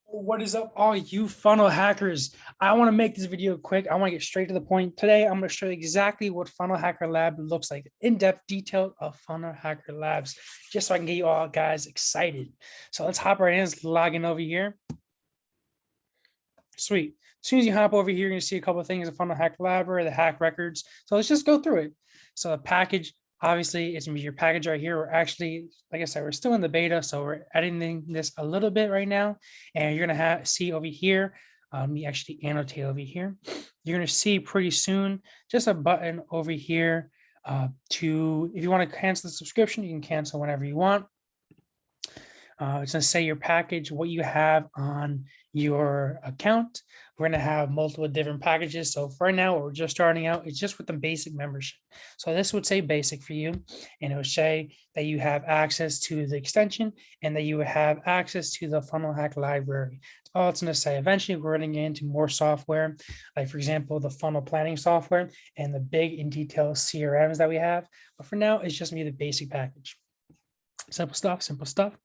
What is up, all you funnel hackers? I want to make this video quick. I want to get straight to the point. Today, I'm going to show you exactly what Funnel Hacker Lab looks like, in-depth detail of Funnel Hacker Labs, just so I can get you all guys excited. So let's hop right in. Let's log in over here. Sweet. As soon as you hop over here, you're going to see a couple of things, the Funnel Hacker Lab or the hack records. So let's just go through it. So the package, obviously, it's going to be your package right here. We're actually, like I said, we're still in the beta, so we're editing this a little bit right now. And you're going to see over here, me actually annotate over here. You're going to see pretty soon just a button over here to, if you want to cancel the subscription, you can cancel whenever you want. It's going to say your package, what you have on your account. We're going to have multiple different packages. So for now, we're just starting out. It's just with the basic membership. So this would say basic for you, and it would say that you have access to the extension and that you would have access to the Funnel Hack library. That's all it's going to say. Eventually, we're going to get into more software, like for example, the funnel planning software and the big in detail CRMs that we have. But for now, it's just me the basic package. Simple stuff, simple stuff.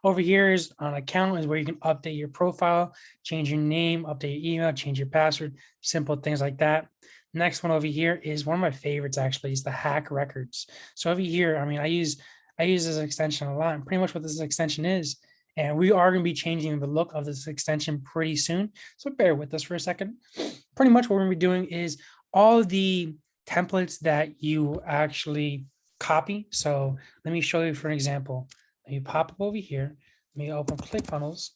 Over here is on account is where you can update your profile, change your name, update your email, change your password, simple things like that. Next one over here is one of my favorites actually, is the hack records. So over here, I mean, I use this extension a lot, and pretty much what this extension is. And we are going to be changing the look of this extension pretty soon. So bear with us for a second. Pretty much what we're going to be doing is all the templates that you actually copy. So let me show you for an example. Let me pop up over here. Let me open Clickfunnels.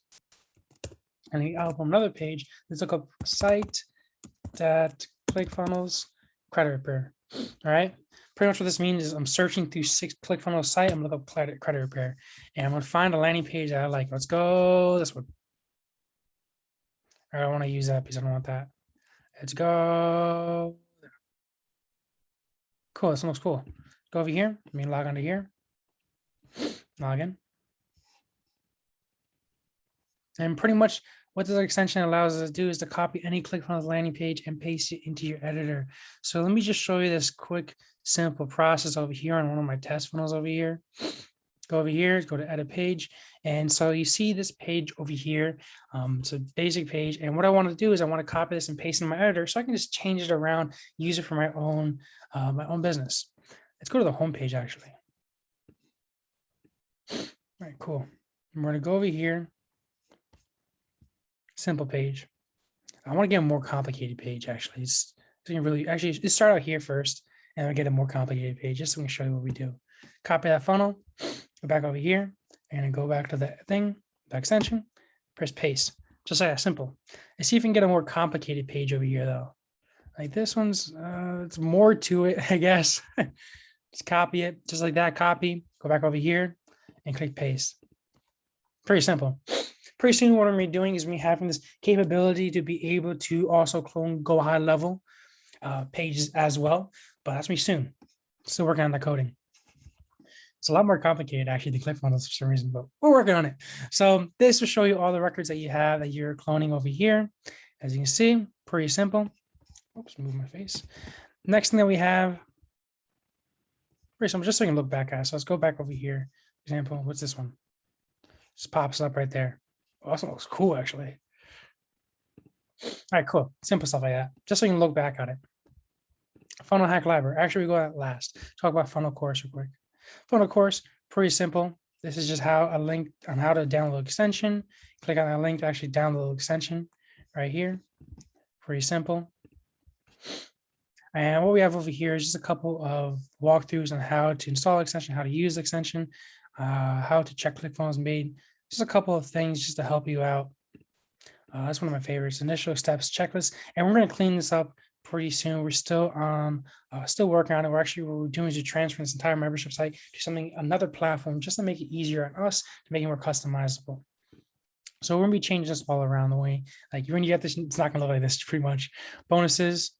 And let me open another page. Let's look up site.clickfunnels credit repair. All right. Pretty much what this means is I'm searching through Clickfunnels site. I'm looking up credit repair. And I'm going to find a landing page that I like. Let's go this one. I don't want to use that because I don't want that. Let's go. Cool. This one looks cool. Go over here. Let me log onto here. Log in. And pretty much what this extension allows us to do is to copy any ClickFunnels landing page and paste it into your editor. So let me just show you this quick, simple process over here on one of my test funnels over here. Go over here, go to edit page. And so you see this page over here. It's a basic page. And what I want to do is I want to copy this and paste it in my editor so I can just change it around, use it for my own business. Let's go to the home page actually. All right, cool. I'm going to go over here. Simple page. I want to get a more complicated page actually. It's really actually let's start out here first and we get a more complicated page just so we can show you what we do. Copy that funnel, go back over here and go back to the thing, the extension, press paste. Just like that, simple. And see if we can get a more complicated page over here though. Like this one's it's more to it, I guess. Just copy it, just like that, copy, go back over here and click paste. Pretty simple. Pretty soon what I'm going to be doing is me having this capability to be able to also clone go high level pages as well, but that's me soon. Still working on the coding. It's a lot more complicated actually to Clickfunnels for some reason, but we're working on it. So this will show you all the records that you have that you're cloning over here. As you can see, pretty simple. Oops, move my face. Next thing that we have, pretty simple, just so you can look back at it. So let's go back over here. For example, what's this one? Just pops up right there. Also looks cool, actually. All right, cool. Simple stuff like that. Just so you can look back at it. Funnel Hack Library. Actually, we go at last. Talk about Funnel Course real quick. Funnel Course, pretty simple. This is just how a link on how to download extension. Click on that link to actually download the extension right here. Pretty simple. And what we have over here is just a couple of walkthroughs on how to install extension, how to use the extension, how to check Clickfunnels made. Just a couple of things just to help you out. That's one of my favorites, initial steps checklist. And we're going to clean this up pretty soon. We're still still working on it. What we're doing is to transfer this entire membership site to another platform just to make it easier on us, to make it more customizable. So we're going to be changing this all around the way. Like when you get this, it's not going to look like this pretty much. Bonuses.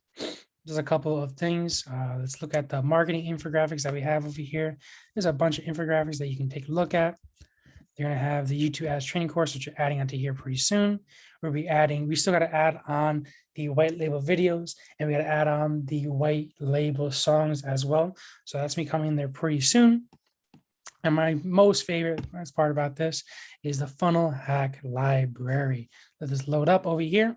There's a couple of things. Let's look at the marketing infographics that we have over here. There's a bunch of infographics that you can take a look at. They're going to have the YouTube ads training course, which you're adding onto here pretty soon. We still got to add on the white label videos, and we got to add on the white label songs as well. So that's me coming there pretty soon. And my most favorite part about this is the funnel hack library. Let this load up over here.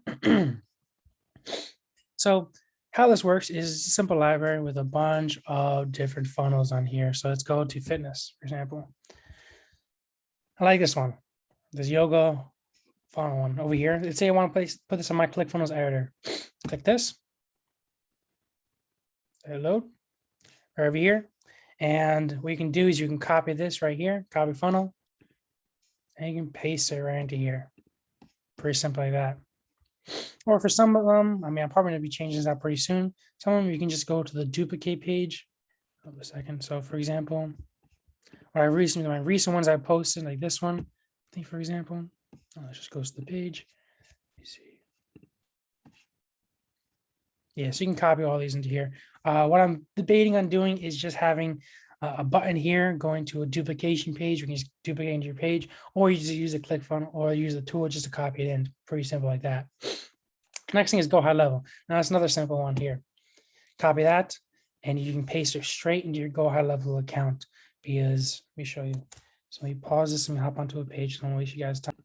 So how this works is a simple library with a bunch of different funnels on here. So let's go to fitness, for example. I like this one, this yoga funnel one over here. Let's say I want to put this on my ClickFunnels editor. Click this. Load right over here. And what you can do is you can copy this right here, copy funnel, and you can paste it right into here. Pretty simple like that. Or for some of them, I mean, I'm probably going to be changing this out pretty soon. Some of them you can just go to the duplicate page. Hold a second. So for example, my recent ones I posted, like this one, I think for example, let's just go to the page. Let me see. Yeah, so you can copy all these into here. What I'm debating on doing is just having a button here going to a duplication page. We can just duplicate into your page, or you just use a ClickFunnels or use the tool just to copy it in. Pretty simple like that. Next thing is go high level. Now that's another simple one here. Copy that, and you can paste it straight into your go high level account. Because let me show you. So let me pause this and hop onto a page. Don't waste you guys' time.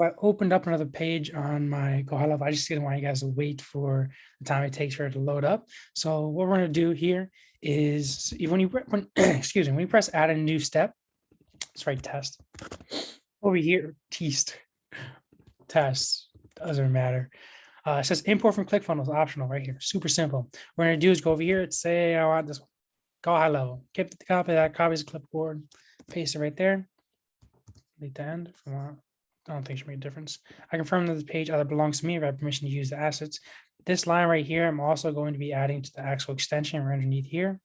I opened up another page on my go high level. I just didn't want you guys to wait for the time it takes for it to load up. So what we're going to do here is when you excuse me, when you press add a new step, let's write test over here. Test doesn't matter. It says import from ClickFunnels, optional right here. Super simple. What we're going to do is go over here and say I want this one. Go high level. Keep the copy of that. Copy as a clipboard. Paste it right there. Delete the end. If I want. I don't think it should make a difference. I confirm that the page either belongs to me if I have permission to use the assets. This line right here, I'm also going to be adding to the actual extension right underneath here.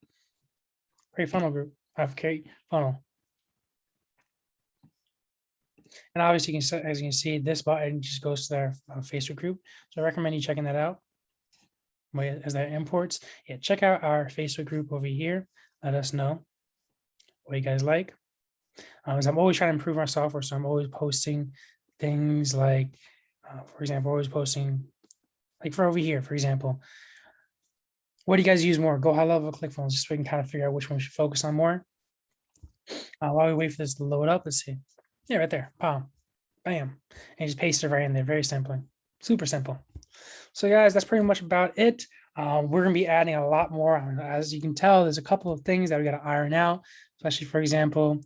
Create funnel group. I've create funnel. And obviously, as you can see, this button just goes to their Facebook group. So I recommend you checking that out. As that imports, yeah, check out our Facebook group over here. Let us know what you guys like. As I'm always trying to improve our software, so I'm always posting things like, for example, always posting like for over here, for example, what do you guys use more? Go high level, ClickFunnels, just so we can kind of figure out which one we should focus on more. While we wait for this to load up, let's see. Yeah, right there, bam, bam, and just paste it right in there, very simply, super simple. So guys, that's pretty much about it. We're going to be adding a lot more. As you can tell, there's a couple of things that we got to iron out, especially, for example,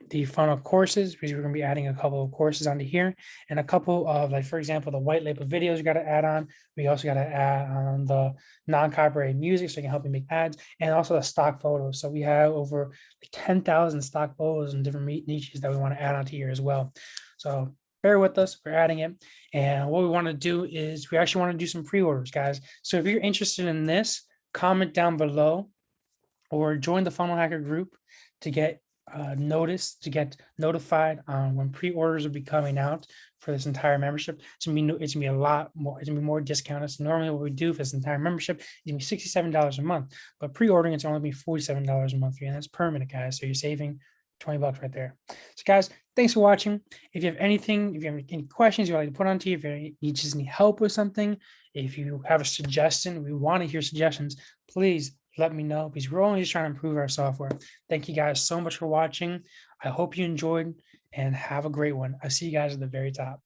the funnel courses, because we're going to be adding a couple of courses onto here, and a couple of, like, for example, the white label videos we got to add on. We also got to add on the non-copyrighted music so it can help you make ads, and also the stock photos. So we have over like 10,000 stock photos and different niches that we want to add onto here as well. So bear with us, we're adding it. And what we want to do is we actually want to do some pre-orders, guys. So if you're interested in this, comment down below or join the Funnel Hacker group to get noticed, to get notified on when pre-orders will be coming out for this entire membership. It's gonna be a lot more, it's gonna be more discounted. So normally what we do for this entire membership is gonna be $67 a month, but pre-ordering it's only be $47 a month for you, and that's permanent, guys. So you're saving 20 bucks right there. So guys, thanks for watching. If you have anything, if you have any questions you'd like to put onto you, if you just need help with something, if you have a suggestion, we want to hear suggestions, please let me know, because we're only just trying to improve our software. Thank you guys so much for watching. I hope you enjoyed and have a great one. I'll see you guys at the very top.